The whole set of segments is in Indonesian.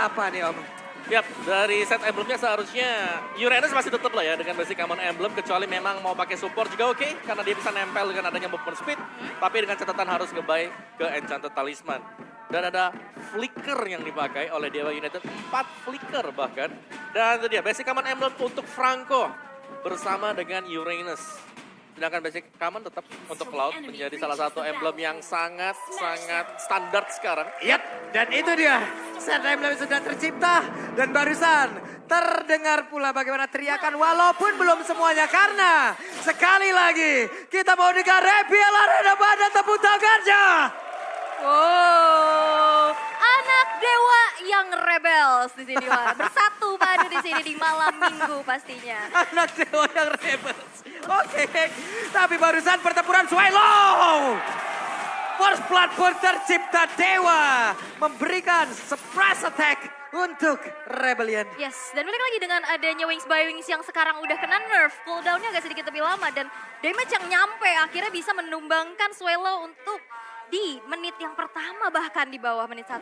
Apa nih Om? Yap, dari set emblemnya seharusnya Uranus masih tetap lah ya dengan basic common emblem, kecuali memang mau pakai support juga oke, karena dia bisa nempel dengan adanya movement speed, tapi dengan catatan harus nge-buy ke Enchanted Talisman. Dan ada flicker yang dipakai oleh Dewa United, 4 flicker bahkan. Dan itu dia, basic common emblem untuk Franco bersama dengan Uranus. Sedangkan basic common tetap untuk Cloud menjadi salah satu emblem yang sangat-sangat standar sekarang. Yap, dan itu dia. Set emblem sudah tercipta dan barusan terdengar pula bagaimana teriakan walaupun belum semuanya karena sekali lagi kita mau dengar Rebiel Arena pada tepuk tangannya. Wow, anak dewa yang rebels di sini Wak. Bersatu padu di sini di malam minggu pastinya. Anak dewa yang rebels. Oke, tapi barusan pertempuran Swallow. Force Blood pun tercipta dewa memberikan surprise attack untuk Rebellion. Yes, dan balik lagi dengan adanya Wings by Wings yang sekarang udah kena nerf, cooldownnya agak sedikit lebih lama dan damage yang nyampe akhirnya bisa menumbangkan Swallow untuk di menit yang pertama bahkan di bawah menit 1.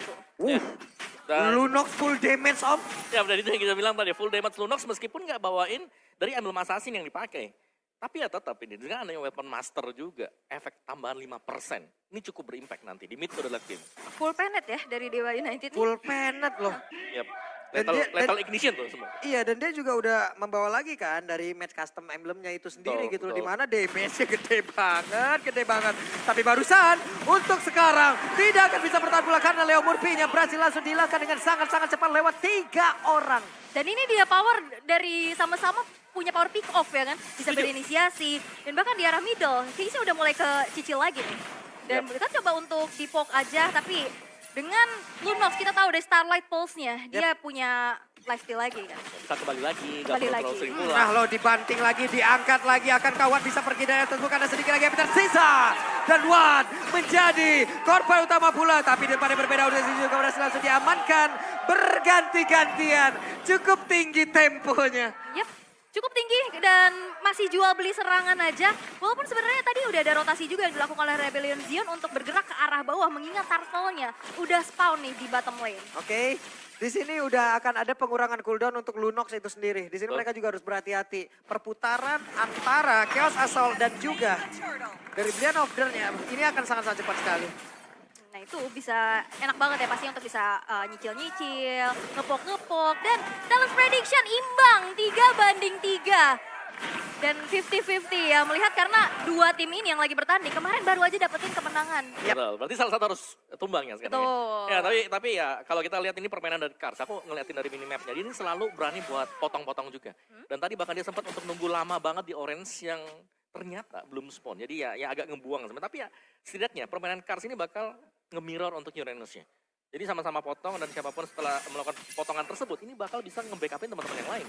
Dan Lunox full damage Om. ya dari itu yang kita bilang tadi, full damage Lunox meskipun nggak bawain dari emblem assassin yang dipakai. Tapi ya tetap ini, dengan adanya weapon master juga, efek tambahan 5%. Ini cukup berimpact nanti di mid to the late game. Full planet ya dari Dewa United nih. Full planet loh. Yep. Dan Lethal ignition tuh semua. Iya, dan dia juga udah membawa lagi kan dari match custom emblemnya itu sendiri Betul, gitu loh. betul. Dimana damage-nya gede banget. Tapi barusan untuk sekarang tidak akan bisa bertahan pula karena Leo Murphy-nya berhasil langsung dihilangkan dengan sangat-sangat cepat lewat 3 orang. Dan ini dia power dari sama-sama punya power pick off ya kan. Bisa Setuju. berinisiasi dan bahkan di arah middle. Kayaknya sih udah mulai ke cicil lagi nih. Dan kita coba untuk di poke aja tapi dengan Lunox kita tahu dari Starlight Pulse-nya dia punya lifesteal lagi kan. Bisa kembali lagi, nggak Kembali perlu terlalu lagi. sering pulang. Nah lo dibanting lagi, diangkat lagi, akan kawan bisa pergi dari atas bukan ada sedikit lagi yang tersisa. Dan Wan menjadi korban utama pula, tapi daripada berbeda udah juga berhasil langsung diamankan. Berganti-gantian, cukup tinggi temponya. Yap, cukup tinggi dan masih jual beli serangan aja. Walaupun sebenarnya tadi udah ada rotasi juga yang dilakukan oleh Rebellion Zion untuk bergerak ke arah bawah mengingat turtle-nya udah spawn nih di bottom lane. Oke, di sini udah akan ada pengurangan cooldown untuk Lunox itu sendiri. Di sini Betul. mereka juga harus berhati-hati. Perputaran antara Chaos Assault dan juga dari Blian of Dark-nya ini akan sangat-sangat cepat sekali. Nah itu bisa enak banget ya pasti untuk bisa nyicil-nyicil, ngepok-ngepok. Dan Talent Prediction imbang 3-3. Dan 50-50 ya melihat karena dua tim ini yang lagi bertanding kemarin baru aja dapetin kemenangan. Betul, berarti salah satu harus tumbang ya sekarang. Betul. Ya, tapi ya kalau kita lihat ini permainan dari Kars, aku ngeliatin dari minimapnya, dia ini selalu berani buat potong-potong juga. Dan tadi bahkan dia sempat untuk nunggu lama banget di orange yang ternyata belum spawn. Jadi ya agak ngebuang sebenarnya. Tapi ya setidaknya permainan Kars ini bakal nge-mirror untuk Uranusnya. Jadi sama-sama potong dan siapapun setelah melakukan potongan tersebut ini bakal bisa nge-backupin teman-teman yang lain.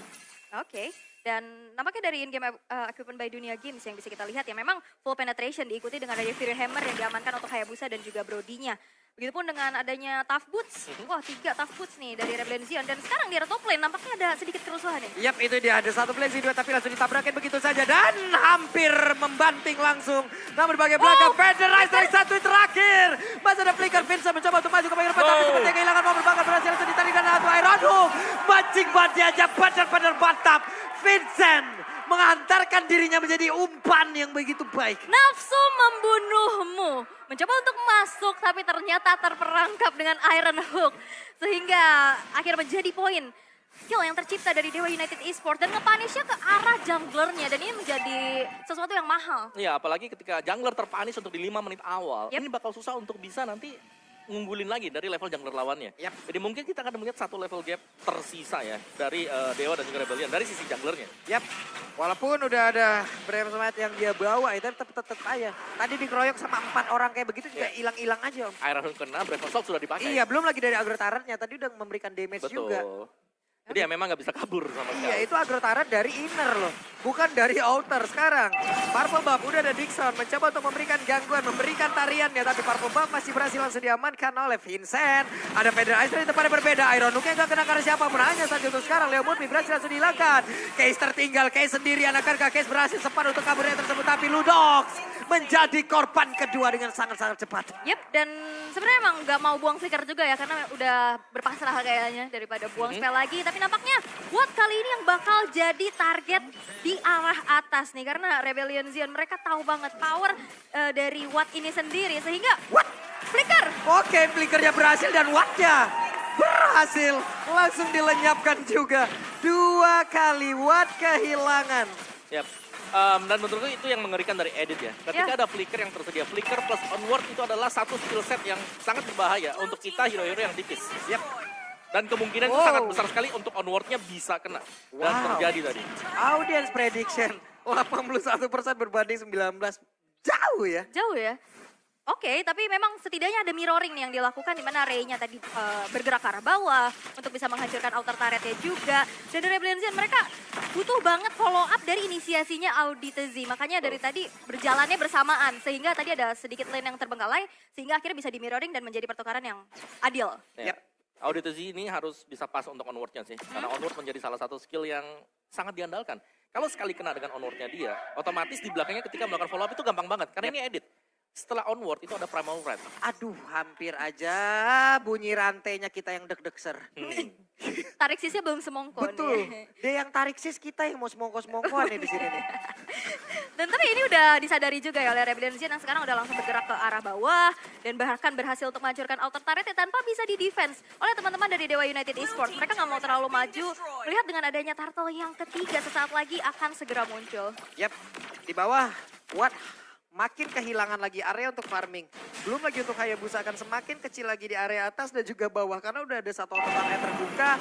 Oke, dan nampaknya dari in-game equipment by Dunia Games yang bisa kita lihat ya memang full penetration diikuti dengan adanya Fury Hammer yang diamankan untuk Hayabusa dan juga Brody-nya. Begitupun dengan adanya Tough Boots, wah 3 Tough Boots nih dari Rebellion Zion dan sekarang di arah top lane nampaknya ada sedikit kerusuhan nih. Yap, itu dia ada satu Blaze dua tapi langsung ditabrakin begitu saja dan hampir membanting langsung. Namun bagian belakang Federize dari satu yang terakhir. Masih ada flicker Vincent mencoba untuk maju ke bagian depan tapi sepertinya kehilangan momen banget berhasil langsung ditarik dan Atu Iron mancing banti aja benar-benar mantap. Vincent mengantarkan dirinya menjadi umpan yang begitu baik. Nafsu membunuhmu. Mencoba untuk masuk tapi ternyata terperangkap dengan Iron Hook. Sehingga akhir menjadi poin kill yang tercipta dari Dewa United Esports. Dan nge-punishnya ke arah junglernya. Dan ini menjadi sesuatu yang mahal. Iya, apalagi ketika jungler terpanis untuk di 5 menit awal, Yep. ini bakal susah untuk bisa nanti ngunggulin lagi dari level jungler lawannya. Yap. Jadi mungkin kita akan melihat satu level gap tersisa ya dari Dewa dan juga Rebellion dari sisi junglernya. Yap, walaupun udah ada Brave Smite yang dia bawa, itu tetap aja. Tadi dikeroyok sama 4 orang kayak begitu juga hilang-hilang aja Om. Iron Hook kena, Brave Assault sudah dipakai. Iya, belum lagi dari agro turret-nya, tadi udah memberikan damage Betul. juga. Jadi ya memang nggak bisa kabur sama sekali. Iya, itu agro turret dari inner loh, bukan dari outer sekarang. Purple Buff udah ada Dixon, mencoba untuk memberikan gangguan, memberikan tariannya, tapi Purple Buff masih berhasil langsung diamankan oleh Vincent. Ada Federize dari tempatnya berbeda, Iron Hook-nya nggak kena karena siapapun, hanya saja untuk sekarang Leo Murphy berhasil langsung dihilangkan. Case tertinggal, Case sendirian, akankah Case berhasil sempat untuk kaburnya tersebut, tapi Ludox menjadi korban kedua dengan sangat-sangat cepat. Yep, dan sebenarnya emang nggak mau buang flicker juga ya, karena udah berpasrah kayaknya daripada buang spell lagi. Tapi nampaknya Watt kali ini yang bakal jadi target di arah atas nih, karena Rebellion Zion mereka tahu banget power dari Watt ini sendiri, sehingga flicker. Oke, flickernya berhasil dan Wattnya berhasil. Langsung dilenyapkan juga. 2 kali Watt kehilangan. Yap. Dan menurutku itu yang mengerikan dari edit ya. Ketika ada flicker yang tersedia, flicker plus onward itu adalah satu skill set yang sangat berbahaya untuk kita hero-hero yang tipis. Yap. Dan kemungkinan itu sangat besar sekali untuk onwardnya bisa kena. Dan terjadi tadi. Audience prediction 81% berbanding 19. Jauh ya. Jauh ya. Oke, tapi memang setidaknya ada mirroring nih yang dilakukan di mana Ray-nya tadi bergerak ke arah bawah untuk bisa menghancurkan outer turret-nya juga. Dan dari Rebellion Zion mereka butuh banget follow up dari inisiasinya Auditez. Makanya dari tadi berjalannya bersamaan sehingga tadi ada sedikit lane yang terbengkalai sehingga akhirnya bisa di mirroring dan menjadi pertukaran yang adil. Yep. Auditez ini harus bisa pas untuk onwardnya sih. Karena onward menjadi salah satu skill yang sangat diandalkan. Kalau sekali kena dengan onwardnya dia, otomatis di belakangnya ketika melakukan follow up itu gampang banget. Karena ini edit. Setelah onward itu ada primal red. Aduh, hampir aja bunyi rantainya kita yang deg-deg-ser. Tarik sisnya belum semongko. Betul. Nih. Dia yang tarik sis, kita yang mau semongko-semongkoan nih di sini nih. Dan tapi ini udah disadari juga ya oleh Rebellion Zion yang sekarang udah langsung bergerak ke arah bawah dan bahkan berhasil untuk menghancurkan outer turret tanpa bisa di defense oleh teman-teman dari Dewa United Esports. Mereka nggak mau terlalu maju. Melihat dengan adanya turtle yang ketiga sesaat lagi akan segera muncul. Yap, di bawah Watt makin kehilangan lagi area untuk farming. Belum lagi untuk Hayabusa akan semakin kecil lagi di area atas dan juga bawah. Karena udah ada satu outer area terbuka.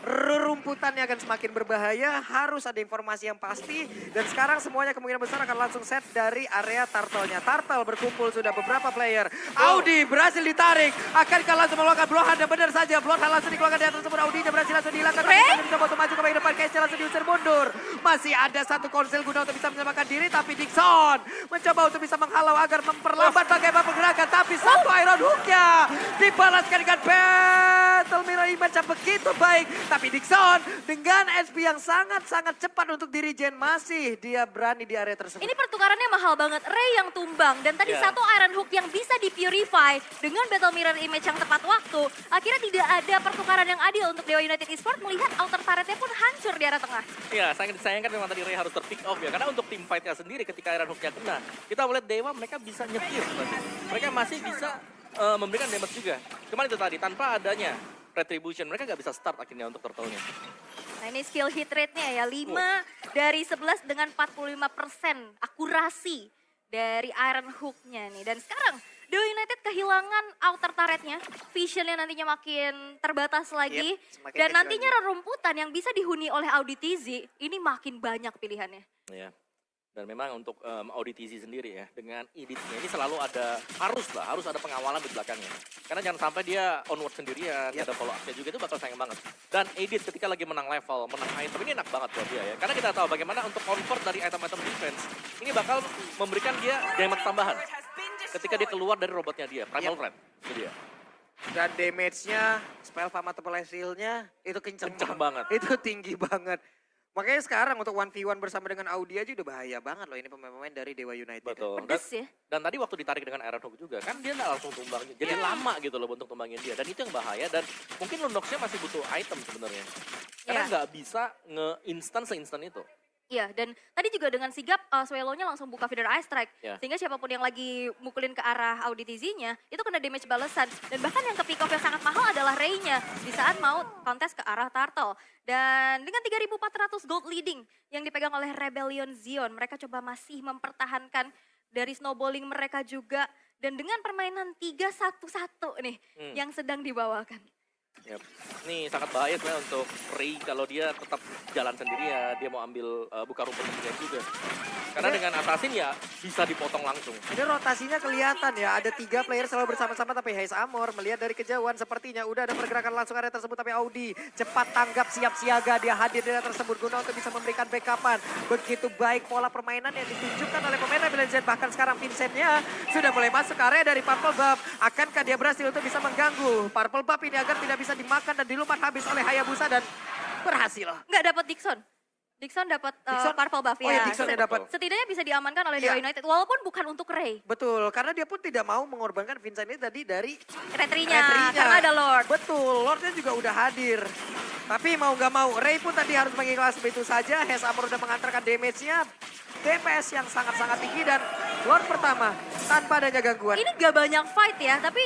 Rerumputannya akan semakin berbahaya, harus ada informasi yang pasti. Dan sekarang semuanya kemungkinan besar akan langsung set dari area turtle-nya. Turtle berkumpul sudah beberapa player. Audi berhasil ditarik, akankah langsung melakukan Blowhand dan benar saja. Blowhand langsung dikeluarkan dari atas tersebut, Audinya berhasil langsung dihilangkan. Tapi mencoba untuk maju ke bagian depan, Casey langsung diusir mundur. Masih ada satu konsel guna untuk bisa menyelamatkan diri, tapi Dixon mencoba untuk bisa menghalau agar memperlambat bagaimana pergerakan. Tapi satu Iron Hook-nya dibalaskan dengan Battle Mirror Image yang begitu baik. Tapi Dixon dengan SP yang sangat-sangat cepat untuk dirigen masih dia berani di area tersebut. Ini pertukarannya mahal banget. Ray yang tumbang dan tadi satu Iron Hook yang bisa dipurify dengan Battle Mirror Image yang tepat waktu. Akhirnya tidak ada pertukaran yang adil untuk Dewa United Esports melihat outer turret-nya pun hancur di arah tengah. Iya, sangat disayangkan memang tadi Ray harus terpick off ya. Karena untuk tim fight-nya sendiri ketika Iron Hook-nya kena, kita melihat Dewa mereka bisa nyetir. Mereka masih bisa memberikan damage juga. Cuman itu tadi, tanpa adanya Retribution, mereka nggak bisa start akhirnya untuk turtle-nya. Nah ini skill hit rate-nya ya, 5 dari 11 dengan 45% akurasi dari Iron Hook-nya nih. Dan sekarang Dewa United kehilangan outer turret-nya, vision-nya nantinya makin terbatas lagi. Dan nantinya rerumputan yang bisa dihuni oleh Auditez, ini makin banyak pilihannya. Iya. Dan memang untuk Auditez sendiri ya, dengan editnya ini selalu harus ada pengawalan di belakangnya. Karena jangan sampai dia onward sendirian, ada follow up-nya juga, itu bakal sayang banget. Dan edit ketika lagi menang level, menang item, ini enak banget buat dia ya. Karena kita tahu bagaimana untuk convert dari item-item defense, ini bakal memberikan dia damage tambahan. Ketika dia keluar dari robotnya dia, Primal Red, itu dia. Dan damage-nya, spell Fama Seal-nya itu kenceng banget. Itu tinggi banget. Makanya sekarang untuk 1v1 bersama dengan Audi aja udah bahaya banget loh ini pemain-pemain dari Dewa United. Betul. Pedes ya. Dan tadi waktu ditarik dengan Iron Hook juga, kan dia nggak langsung tumbang. Jadi lama gitu loh untuk tumbangin dia. Dan itu yang bahaya dan mungkin Lundox-nya masih butuh item sebenarnya. Karena nggak bisa nge-instan se-instan itu. Iya, dan tadi juga dengan sigap Swallow-nya langsung buka Feeder Eye Strike. Sehingga siapapun yang lagi mukulin ke arah Auditez-nya, itu kena damage balasan. Dan bahkan yang ke pick off yang sangat mahal adalah Ray-nya di saat mau kontes ke arah Turtle. Dan dengan 3.400 gold leading yang dipegang oleh Rebellion Zion, mereka coba masih mempertahankan dari snowballing mereka juga. Dan dengan permainan 3-1-1 nih yang sedang dibawakan. Yep. Ini sangat bahaya sebenarnya untuk Ray kalau dia tetap jalan sendirian, dia mau ambil buka rumput sendirian juga. Karena dengan Assassin ya bisa dipotong langsung. Ini rotasinya kelihatan ya, ada 3 player selalu bersama-sama tapi Haze Amor melihat dari kejauhan sepertinya udah ada pergerakan langsung area tersebut tapi Audi cepat tanggap siap siaga dia hadir di area tersebut guna untuk bisa memberikan backupan. Begitu baik pola permainan yang ditunjukkan oleh pemain Rebellion Zion, bahkan sekarang Vincent-nya sudah mulai masuk ke area dari Purple Buff. Akankah dia berhasil untuk bisa mengganggu Purple Buff ini agar tidak bisa dimakan dan dilumat habis oleh Hayabusa dan berhasil. Nggak dapat Dixon. Dixon dapat Dixon? purple buff Oh ya, Dixon Set- yang dapat. Setidaknya bisa diamankan oleh Iya. Dewa United walaupun bukan untuk Ray. Betul, karena dia pun tidak mau mengorbankan Vincent ini tadi dari Retrinya, referee-nya. karena ada Lord. Betul, Lordnya juga udah hadir. Tapi mau nggak mau, Ray pun tadi harus mengikhlas begitu saja. Hesamur udah mengantarkan damage-nya. DPS yang sangat-sangat tinggi dan Lord pertama tanpa adanya gangguan. Ini gak banyak fight ya, tapi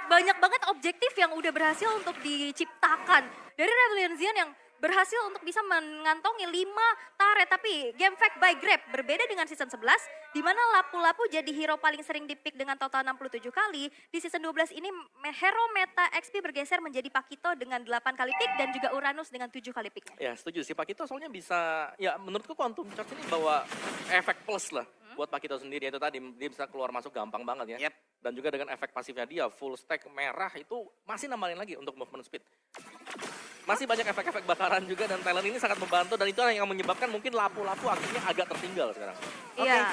banyak banget objektif yang udah berhasil untuk diciptakan. Dari Rebellion Zion yang berhasil untuk bisa mengantongi 5 turret. Tapi game fact by Grab berbeda dengan season 11, di mana Lapu-Lapu jadi hero paling sering di-pick dengan total 67 kali. Di season 12 ini hero meta XP bergeser menjadi Pakito dengan 8 kali pick dan juga Uranus dengan 7 kali picknya. Ya setuju sih, Pakito soalnya bisa, ya menurutku Quantum Charge ini bawa efek plus lah buat Pakito sendiri. Itu tadi dia bisa keluar masuk gampang banget ya. Yep. Dan juga dengan efek pasifnya dia, full stack merah itu masih nambahin lagi untuk movement speed. Masih banyak efek-efek bakaran juga dan talent ini sangat membantu dan itu yang menyebabkan mungkin Lapu-Lapu akhirnya agak tertinggal sekarang. Iya.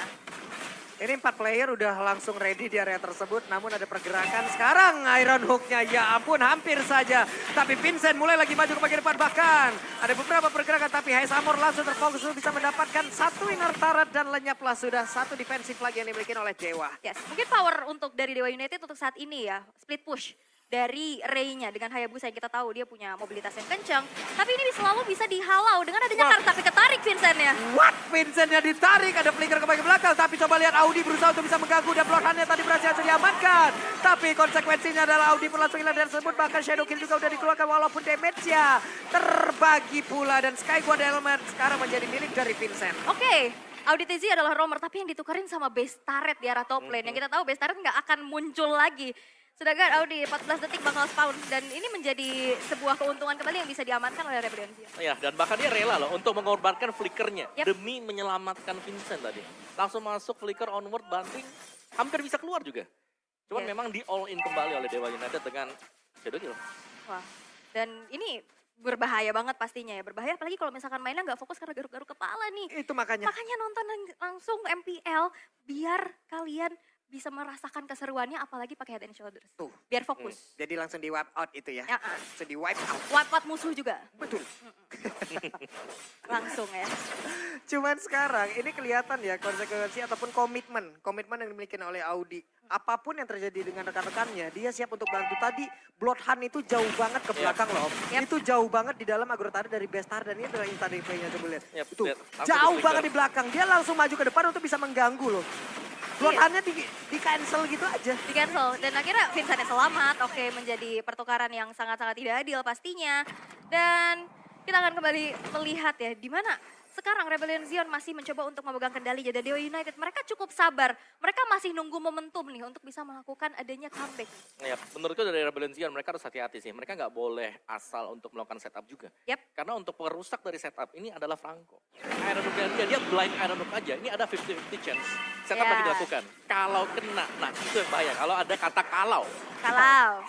Ini 4 player udah langsung ready di area tersebut, namun ada pergerakan sekarang Iron Hook-nya, ya ampun hampir saja. Tapi Vincent mulai lagi maju ke bagian depan, bahkan ada beberapa pergerakan tapi Hesamur langsung terfokus untuk bisa mendapatkan satu inner turret dan lenyaplah sudah satu defensif lagi yang dimiliki oleh Dewa. Yes, mungkin power untuk dari Dewa United untuk saat ini ya, split push dari Ray-nya dengan Hayabusa yang kita tahu dia punya mobilitas yang kencang. Tapi ini selalu bisa dihalau dengan adanya Wah. kartu tapi ketarik Vincent-nya. What? Vincent-nya ditarik, ada flicker ke bagian belakang. Tapi coba lihat Audi berusaha untuk bisa mengganggu dan blokannya tadi berhasil diamankan. Tapi konsekuensinya adalah Audi pun langsung hilang dari tersebut. Bahkan Shadow Kill juga udah dikeluarkan walaupun damage-nya terbagi pula. Dan Sky God Element sekarang menjadi milik dari Vincent. Oke, Audi TZ adalah roamer tapi yang ditukarin sama base turret di arah top lane. Yang kita tahu base turret nggak akan muncul lagi. Sedangkan Audi 14 detik bakal spawn dan ini menjadi sebuah keuntungan kembali yang bisa diamankan oleh Rebellion Zion. Ya, dan bahkan dia rela loh untuk mengorbankan flickernya Yep. demi menyelamatkan Vincent tadi. Langsung masuk flicker onward banting, hampir bisa keluar juga. Cuman Yes. memang di all in kembali oleh Dewa United dengan Shadow Kill. Wah, dan ini berbahaya banget pastinya ya. Berbahaya apalagi kalau misalkan mainnya nggak fokus karena garuk-garuk kepala nih. Itu makanya. Makanya nonton langsung MPL biar kalian bisa merasakan keseruannya apalagi pakai Head and Shoulders. Tuh. Biar fokus. Jadi langsung di wipe out itu ya. Ya, Langsung di wipe out. wipe musuh juga. Betul. Langsung ya. Cuman sekarang ini kelihatan ya konsekuensi ataupun komitmen. Komitmen yang dimiliki oleh Audi. Apapun yang terjadi dengan rekan-rekannya, dia siap untuk bantu. Tadi Bloodhound itu jauh banget ke belakang loh. Yep. Itu jauh banget di dalam agrotari dari Bestar dan ini adalah instant replay-nya coba lihat. Yep, Itu lihat. Langsung jauh di-flicker. banget di belakang. Dia langsung maju ke depan untuk bisa mengganggu loh. Bloodhound-nya di cancel gitu aja. Di cancel dan akhirnya Vincent selamat. Oke, menjadi pertukaran yang sangat-sangat tidak adil pastinya. Dan kita akan kembali melihat ya di mana sekarang Rebellion Zion masih mencoba untuk memegang kendali dan Dewa United. Mereka cukup sabar. Mereka masih nunggu momentum nih untuk bisa melakukan adanya comeback. Ya, menurutku dari Rebellion Zion mereka harus hati-hati sih. Mereka nggak boleh asal untuk melakukan setup juga. Yap. Karena untuk perusak dari setup ini adalah Franco. Iron Hook dia blind Iron Hook aja. Ini ada 50-50 chance. Setup Ya. lagi dilakukan. Kalau kena, nah itu yang bahaya. Kalau ada kata kalau. Kalau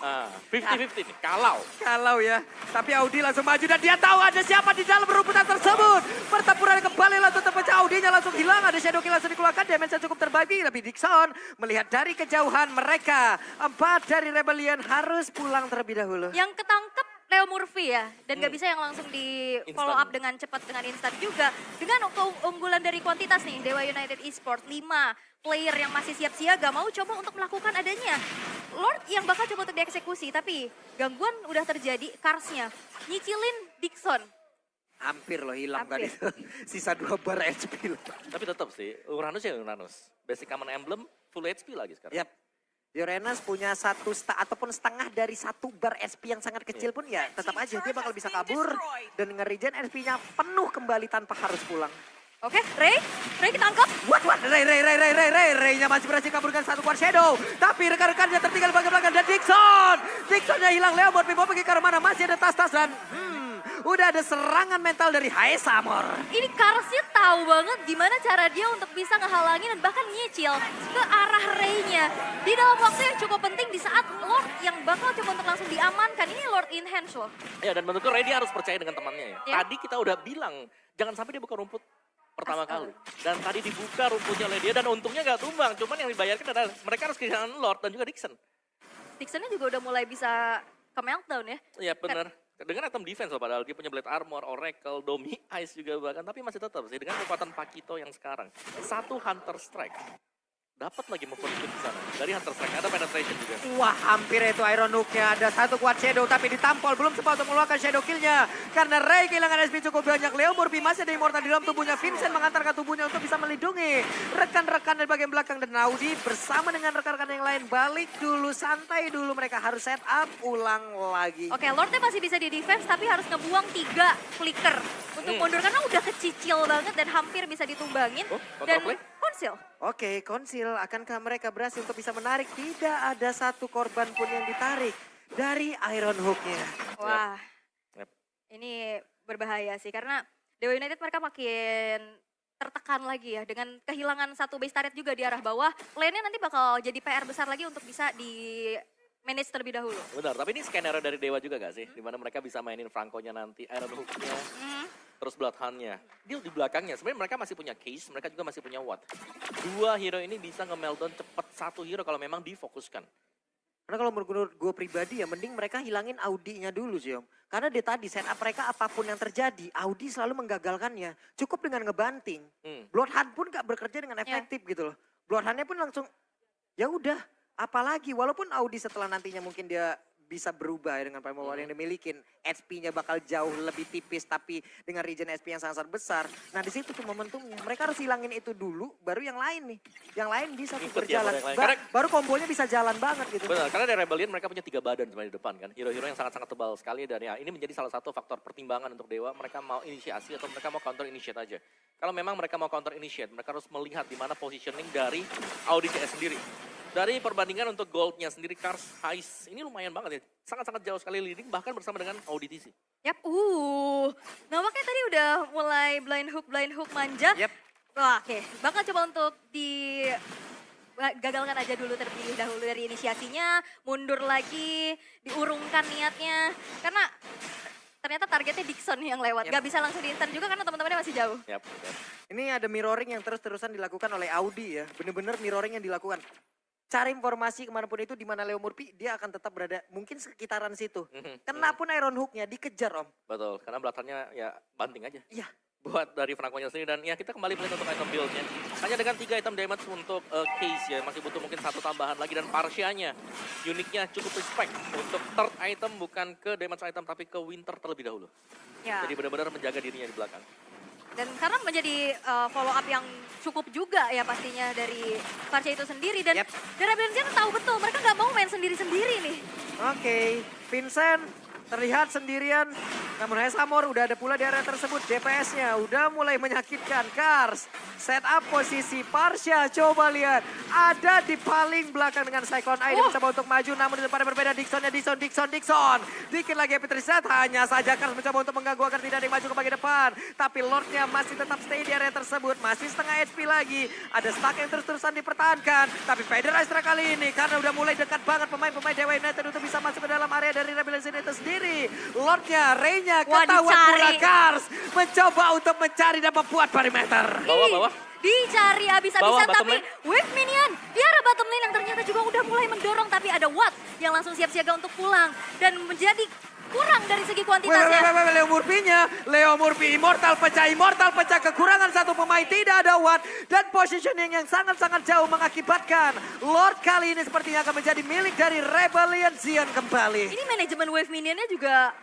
50-50 nih, kalau. Kalau ya, tapi Audi langsung maju dan dia tahu ada siapa di dalam rumputan tersebut. Pertempuran kembali langsung terpecah, Audinya langsung hilang, ada Shadow Kill langsung dikeluarkan, damage cukup terbagi. Tapi Dixon melihat dari kejauhan mereka, 4 dari Rebellion harus pulang terlebih dahulu. yang ketangkep Leo Murphy ya, dan gak bisa yang langsung di follow Instan. up dengan cepat dengan instan juga. Dengan keunggulan dari kuantitas nih, Dewa United Esports 5 player yang masih siap siaga mau coba untuk melakukan adanya Lord yang bakal coba untuk dieksekusi, tapi gangguan udah terjadi, Karsnya nyicilin Dixon. Hampir loh hilang Hampir. tadi. Sisa 2 bar HP loh. Tapi tetap sih, Uranus ya Uranus. Basic Common Emblem, full HP lagi sekarang. Yap. Uranus punya ataupun setengah dari 1 bar SP yang sangat kecil pun ya tetap aja dia bakal bisa kabur dan nge-regen SP-nya penuh kembali tanpa harus pulang. Oke, Ray ketangkep. What? Ray-nya masih berhasil kaburkan satu Quad Shadow. Tapi rekan-rekannya tertinggal bagian belakang dan Dixonnya hilang. Leo mau pergi ke mana? Masih ada tas-tas dan udah ada serangan mental dari Haesamor. Ini Karsnya tahu banget gimana cara dia untuk bisa ngehalangin dan bahkan nyicil ke arah Ray-nya. Di dalam waktu yang cukup penting di saat Lord yang bakal coba untuk langsung diamankan. Ini Lord in hands loh. Ya, dan menurutku Ray dia harus percaya dengan temannya ya. Ya. Tadi kita udah bilang, jangan sampai dia buka rumput pertama kali. Dan tadi dibuka rumputnya oleh dia dan untungnya gak tumbang. Cuman yang dibayarkan adalah mereka harus kehilangan Lord dan juga Dixon. Dixonnya juga udah mulai bisa ke meltdown ya. Iya benar. Dengan item defense loh, padahal dia punya Blade Armor, Oracle, Domi, Ice juga bahkan. Tapi masih tetap sih, dengan kekuatan Pakito yang sekarang. Satu Hunter Strike. Dapat lagi move di sana. Dari Hunter Strike, ada penetration juga. Wah, hampir itu Iron Hook-nya. Ada satu kuat Shadow, tapi ditampol. Belum sempat untuk mengeluarkan Shadow kill-nya. Karena Ray kehilangan SP cukup banyak. Leo Murphy masih ada Immortal di dalam tubuhnya. Vincent mengantarkan tubuhnya untuk bisa melindungi rekan-rekan dari bagian belakang. Dan Audi bersama dengan rekan-rekan yang lain. Balik dulu, santai dulu. Mereka harus set up, ulang lagi. Oke, Lordnya masih bisa di defense tapi harus ngebuang 3 flicker untuk mundur karena udah kecicil banget dan hampir bisa ditumbangin. Dan play. konsil. Oke, Konsil, akankah mereka berhasil untuk bisa menarik? Tidak ada satu korban pun yang ditarik dari Iron Hook-nya. Wah, Yep. ini berbahaya sih karena Dewa United mereka makin tertekan lagi ya dengan kehilangan satu base turret juga di arah bawah. Lane-nya nanti bakal jadi PR besar lagi untuk bisa di manage terlebih dahulu. Benar, tapi ini skenario dari Dewa juga gak sih? Dimana mereka bisa mainin Franco-nya nanti, Iron Hook-nya, terus Bloodhound-nya. Dia di belakangnya, sebenarnya mereka masih punya Case, mereka juga masih punya Watt. 2 hero ini bisa nge-meltdown cepet 1 hero kalau memang difokuskan. Karena kalau menurut gue pribadi ya, mending mereka hilangin Audi-nya dulu sih Om. Karena dia tadi setup mereka apapun yang terjadi, Audi selalu menggagalkannya. Cukup dengan ngebanting. Bloodhound pun gak bekerja dengan efektif gitu loh. Bloodhound-nya pun langsung, ya udah. Apalagi walaupun Audi setelah nantinya mungkin dia bisa berubah ya dengan Primal War yang dimiliki. SP-nya bakal jauh lebih tipis tapi dengan regen SP yang sangat besar. Nah di situ tuh momentumnya. Mereka harus hilangin itu dulu baru yang lain nih. Yang lain bisa tuh Ikut ya, berjalan. baru yang lain. Baru kombonya bisa jalan banget gitu. Benar, karena dari Rebellion mereka punya 3 badan sebenarnya di depan kan. Hero-hero yang sangat-sangat tebal sekali dan ya ini menjadi salah satu faktor pertimbangan untuk Dewa. Mereka mau inisiasi atau mereka mau counter initiate aja. Kalau memang mereka mau counter initiate, mereka harus melihat di mana positioning dari Audi CS sendiri. Dari perbandingan untuk goldnya sendiri, Cars, Heist, ini lumayan banget ya. Sangat-sangat jauh sekali leading, bahkan bersama dengan Audi TC. Yap, nampaknya tadi udah mulai blind hook manja. Yep. Wah, oke. Bakal coba untuk gagalkan aja dulu terpilih dahulu dari inisiasinya, mundur lagi, diurungkan niatnya. Karena ternyata targetnya Dixon yang lewat. Gak bisa langsung di-intern juga karena teman-temannya masih jauh. Yap. Ini ada mirroring yang terus-terusan dilakukan oleh Audi ya. Bener-bener mirroring yang dilakukan. Cari informasi kemanapun itu di mana Leo Murphy, dia akan tetap berada mungkin sekitaran situ. Kenapun Iron Hook-nya dikejar Om. Betul, karena belakangnya ya banting aja. Iya. Buat dari Franco-nya sendiri dan ya kita kembali melihat untuk item build-nya. Hanya dengan 3 item damage untuk Case ya, masih butuh mungkin 1 tambahan lagi dan Parsia-nya. Uniknya cukup respect untuk third item bukan ke damage item tapi ke Winter terlebih dahulu. Ya. Jadi benar-benar menjaga dirinya di belakang. Dan karena menjadi follow up yang cukup juga ya pastinya dari Parcia itu sendiri. Dan dari Rebellion tahu betul mereka nggak mau main sendiri-sendiri nih. Oke, Vincent terlihat sendirian. Namun Hesamor udah ada pula di area tersebut. DPS-nya udah mulai menyakitkan. Cars, set up posisi Parsia. Coba lihat, ada di paling belakang dengan Cyclone Eye. Dia mencoba untuk maju, namun di depannya berbeda. Dixonnya, Dixon. Dikit lagi Epic Reset. Hanya saja Cars mencoba untuk mengganggu agar tidak ada yang maju ke bagian depan. Tapi Lordnya masih tetap stay di area tersebut. Masih setengah HP lagi. Ada stack yang terus-terusan dipertahankan. Tapi Federer kali ini, karena udah mulai dekat banget pemain-pemain Dewa United untuk bisa masuk ke dalam area dari Rebellion itu sendiri. Lordnya, Ray-nya ketahuan pula. Cars mencoba untuk mencari dan membuat perimeter. Bawah. Dicari abis-abisan Bawah, tapi wave minion di arah bottom lane yang ternyata juga udah mulai mendorong. Tapi ada Watt yang langsung siap-siaga untuk pulang. Dan menjadi kurang dari segi kuantitasnya. Leo Murphy-nya. Leo Murphy Immortal pecah. Kekurangan satu pemain, tidak ada Watt. Dan positioning yang sangat-sangat jauh mengakibatkan Lord kali ini sepertinya akan menjadi milik dari Rebellion Zion kembali. Ini manajemen wave minionnya juga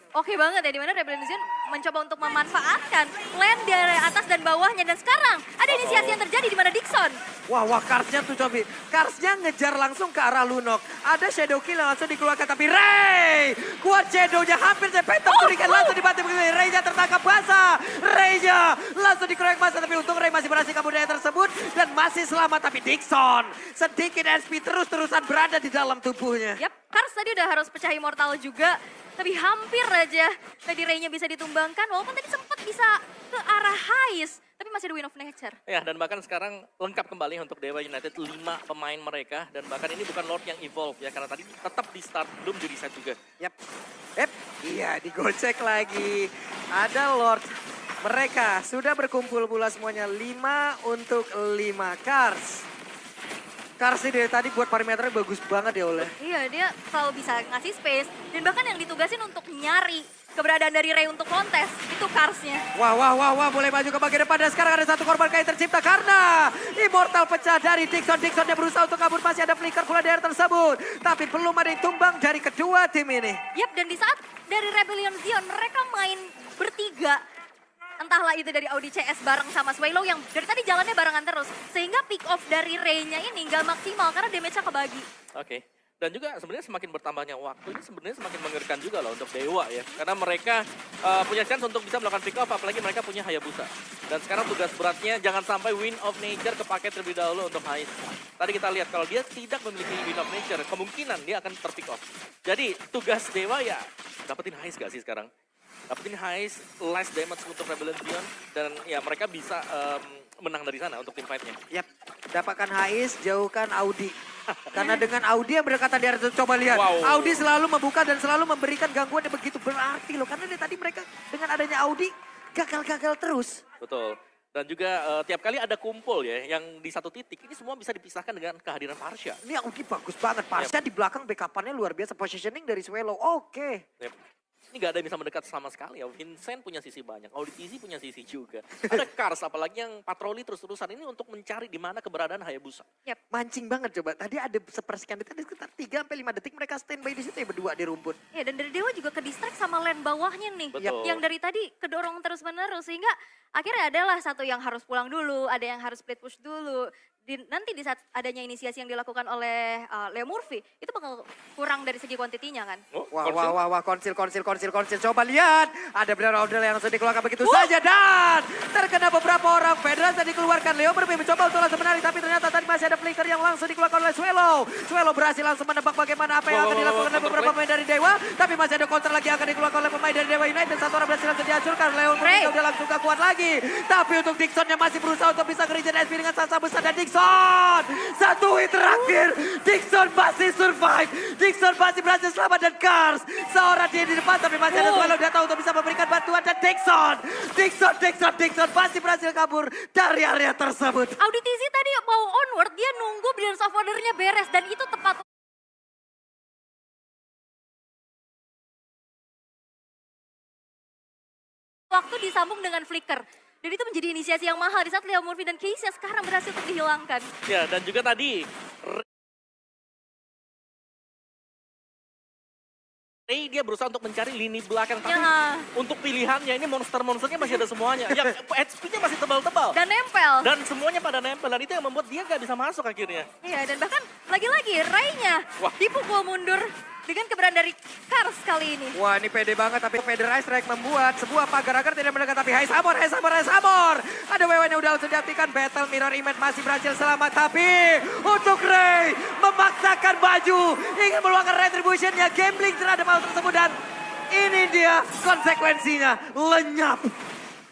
oke banget ya, dimana Rebellion Zion mencoba untuk memanfaatkan lane dari atas dan bawahnya. Dan sekarang ada inisiasi yang terjadi di mana Dixon. Wah, Karsnya tuh Cobi. Karsnya ngejar langsung ke arah Lunok. Ada Shadow Kill yang langsung dikeluarkan. Tapi Ray, kuat Shadow-nya hampir sepetok. Turikan langsung dibantu. Ray-nya tertangkap basah. Ray-nya langsung dikeroyok basah. Tapi untung Ray masih berhasil kabur dari tersebut. Dan masih selamat. Tapi Dixon sedikit SP terus-terusan berada di dalam tubuhnya. Yap, Kars tadi udah harus pecah immortal juga. Tapi hampir aja tadi Ray-nya bisa ditumbangkan. Walaupun tadi sempat bisa ke arah Heist. Tapi masih ada Win of Nature. Ya, dan bahkan sekarang lengkap kembali untuk Dewa United 5 pemain mereka. Dan bahkan ini bukan Lord yang evolve ya, karena tadi tetap di start, belum di reset juga. Iya, digocek lagi. Ada Lord. Mereka sudah berkumpul pula semuanya 5 untuk 5 Cars. Kars ini dari tadi buat parameternya bagus banget ya Oleh. Iya, dia selalu bisa ngasih space. Dan bahkan yang ditugasin untuk nyari keberadaan dari Ray untuk kontes, itu Karsnya. Wah, boleh maju ke bagian depan dan sekarang ada satu korban kayak tercipta karena Immortal pecah dari Dixon. Dixon yang berusaha untuk kabur, masih ada flicker pula di area tersebut. Tapi belum ada yang tumbang dari kedua tim ini. Yap, dan di saat dari Rebellion Zion mereka main bertiga. Entahlah itu dari Audi CS bareng sama Swallow yang dari tadi jalannya barengan terus. Sehingga pick off dari Ray-nya ini nggak maksimal karena damage-nya kebagi. Oke. Dan juga sebenarnya semakin bertambahnya waktu ini sebenarnya semakin mengerikan juga loh untuk Dewa ya. Karena mereka punya chance untuk bisa melakukan pick off, apalagi mereka punya Hayabusa. Dan sekarang tugas beratnya jangan sampai Wind of Nature kepake terlebih dahulu untuk Hais. Tadi kita lihat kalau dia tidak memiliki Wind of Nature, kemungkinan dia akan terpick off. Jadi tugas Dewa ya dapetin Hais gak sih sekarang? Dapetin Hais, last damage untuk Rebellion Zion, dan ya mereka bisa menang dari sana untuk tim fight-nya. Yap, dapatkan Hais, jauhkan Audi. Karena dengan Audi yang berdekatan di area coba lihat. Wow. Audi selalu membuka dan selalu memberikan gangguan yang begitu berarti loh. Karena dari tadi mereka dengan adanya Audi gagal-gagal terus. Betul. Dan juga tiap kali ada kumpul ya, yang di satu titik, ini semua bisa dipisahkan dengan kehadiran Parsha. Ini Audi bagus banget. Pasca di belakang backup-nya luar biasa. Positioning dari Swallow, oke. Yep. Ini gak ada yang bisa mendekat sama sekali ya. Vincent punya sisi banyak, Auditizi punya sisi juga. Ada Kars, apalagi yang patroli terus-terusan ini untuk mencari di mana keberadaan Hayabusa. Mancing banget coba. Tadi ada sepersekian detik, ada sekitar 3-5 detik mereka standby di situ ya berdua di rumput. Ya, dan dari Dewa juga ke distract sama lane bawahnya nih. Betul. Yang dari tadi kedorong terus-menerus sehingga akhirnya adalah satu yang harus pulang dulu, ada yang harus split push dulu. Nanti di saat adanya inisiasi yang dilakukan oleh Leo Murphy, itu bakal kurang dari segi kuantitinya kan. Oh, Wah, konsil. Coba lihat, ada benar order yang langsung dikeluarkan begitu saja dan terkena beberapa orang. Federasi dikeluarkan, Leo Murphy mencoba untuk langsung menarik, tapi ternyata tadi masih ada flicker yang langsung dikeluarkan oleh Swallow. Swallow berhasil langsung menebak bagaimana apa yang akan dilakukan oleh beberapa pemain dari Dewa, tapi masih ada counter lagi yang akan dikeluarkan oleh pemain dari Dewa United. Satu orang berhasil langsung dihancurkan, Leo Murphy udah langsung gak kuat lagi. Tapi untuk Dixon yang masih berusaha untuk bisa nge-regen SP dengan sasa besar dan Dixon. Satu hit terakhir, Dixon masih survive. Dixon masih berhasil selamat dan Kars. Seorang dia di depan tapi masih ada Swallow datang untuk bisa memberikan bantuan dan Dixon masih berhasil kabur dari area tersebut. Auditizi tadi mau onward, dia nunggu Billions of Order-nya beres dan itu tepat waktu disambung dengan flicker. Dan itu menjadi inisiasi yang mahal di saat Leo Murphy dan Keisha sekarang berhasil untuk dihilangkan. Ya, dan juga tadi Ray dia berusaha untuk mencari lini belakang, tapi untuk pilihannya ini monster-monsternya masih ada semuanya. Ya, HP-nya masih tebal-tebal. Dan nempel. Dan semuanya pada nempel, dan itu yang membuat dia gak bisa masuk akhirnya. Iya, dan bahkan lagi-lagi Ray-nya dipukul mundur dengan keberadaan dari Kars kali ini. Wah, ini pede banget, tapi Federasi Strike membuat sebuah pagar agar tidak mendekat, tapi Hais Amor. Ada wewen yang udah langsung diaktifkan, Battle Mirror Image masih berhasil selamat, tapi untuk Ray memaksakan baju, ingin meluangkan retributionnya, gambling terhadap hal tersebut, dan ini dia konsekuensinya, lenyap.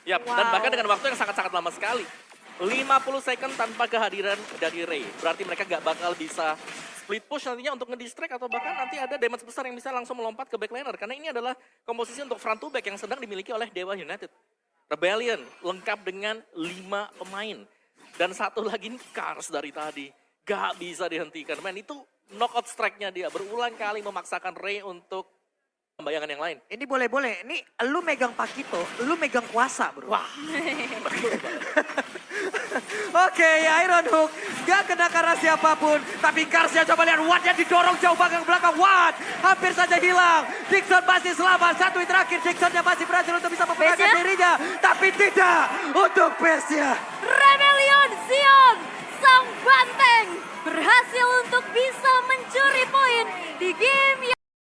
Yap, dan bahkan dengan waktu yang sangat-sangat lama sekali. 50 second tanpa kehadiran dari Ray. Berarti mereka gak bakal bisa split push nantinya untuk ngedistract atau bahkan nanti ada damage besar yang bisa langsung melompat ke backliner. Karena ini adalah komposisi untuk front to back yang sedang dimiliki oleh Dewa United. Rebellion lengkap dengan 5 pemain. Dan satu lagi ini Kars dari tadi. Gak bisa dihentikan. Man, itu knockout strike-nya dia. Berulang kali memaksakan Ray untuk bayangan yang lain. Ini boleh. Ini lu megang Pakito, lu megang kuasa bro. Wah. Oke, Iron Hook gak kena karena siapapun. Tapi Karsnya coba lihat Watt-nya didorong jauh banget ke belakang. Watt hampir saja hilang. Dixon masih selamat. Satu hit terakhir, Dixonnya masih berhasil untuk bisa memperagakan dirinya. Tapi tidak untuk base-nya. Rebellion Zion, sang banteng, berhasil untuk bisa mencuri poin di game